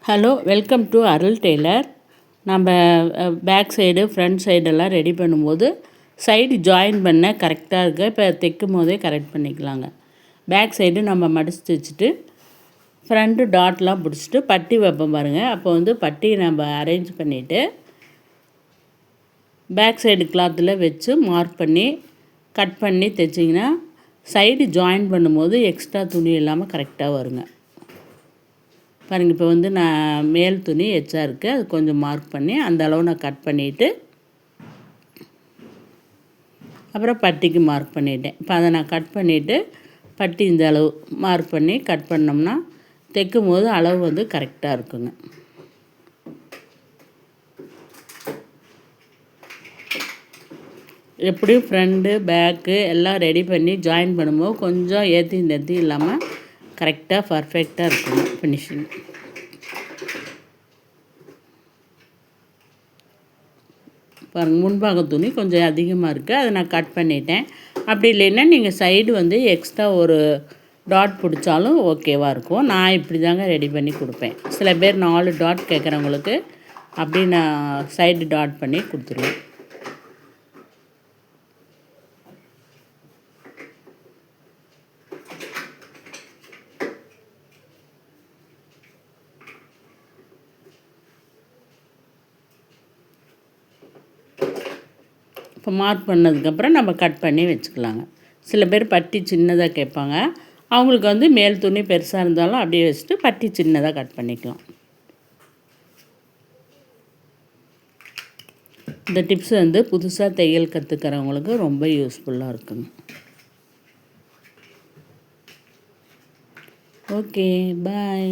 Hello, welcome to Arul tailor. நம்ம back side front சைடெல்லாம் ready பண்ணும்போது சைடு ஜாயின் பண்ண கரெக்டாக இருக்குது. இப்போ தைக்கும் போதே கரெக்ட் பண்ணிக்கலாங்க. பேக் சைடு நம்ம மடித்து தைச்சிட்டு ஃப்ரண்ட்டு டாட்லாம் பிடிச்சிட்டு பட்டி வைப்போம் பாருங்கள். அப்போ வந்து பட்டி நம்ம அரேஞ்ச் பண்ணிவிட்டு பேக் சைடு கிளாத்தில் வச்சு மார்க் பண்ணி கட் பண்ணி தைச்சிங்கன்னா சைடு ஜாயின் பண்ணும்போது எக்ஸ்ட்ரா துணி இல்லாமல் கரெக்டாக வருங்க. பாருங்கள், இப்போ வந்து நான் மேல் துணி எச்சா இருக்குது, அது கொஞ்சம் மார்க் பண்ணி அந்த அளவு நான் கட் பண்ணிவிட்டு அப்புறம் பட்டிக்கு மார்க் பண்ணிவிட்டேன். இப்போ அதை நான் கட் பண்ணிவிட்டு பட்டி இந்த அளவு மார்க் பண்ணி கட் பண்ணோம்னா தைக்கும் போது அளவு வந்து கரெக்டாக இருக்குங்க. எப்படியும் ஃப்ரண்ட்டு பேக்கு எல்லாம் ரெடி பண்ணி ஜாயின் பண்ணும்போது கொஞ்சம் ஏற்றி நெத்தி இல்லாமல் கரெக்டாக பர்ஃபெக்டாக இருக்கணும் ஃபினிஷிங். பாருங்கள், முன்பாக துணி கொஞ்சம் அதிகமாக இருக்குது, அதை நான் கட் பண்ணிட்டேன். அப்படி இல்லைன்னா நீங்கள் சைடு வந்து எக்ஸ்ட்ரா ஒரு டாட் பிடிச்சாலும் ஓகேவாக இருக்கும். நான் இப்படி தாங்க ரெடி பண்ணி கொடுப்பேன். சில பேர் 4 டாட் கேட்குறவங்களுக்கு அப்படி நான் சைடு டாட் பண்ணி கொடுத்துருவேன். இப்போ மார்க் பண்ணதுக்கப்புறம் நம்ம கட் பண்ணி வச்சுக்கலாங்க. சில பேர் பட்டி சின்னதாக கேட்பாங்க, அவங்களுக்கு வந்து மேல் துணி பெருசாக இருந்தாலும் அப்படியே வச்சுட்டு பட்டி சின்னதாக கட் பண்ணிக்கலாம். இந்த டிப்ஸ் வந்து புதுசாக தையல் கற்றுக்கிறவங்களுக்கு ரொம்ப யூஸ்ஃபுல்லாக இருக்குங்க. ஓகே, பாய்.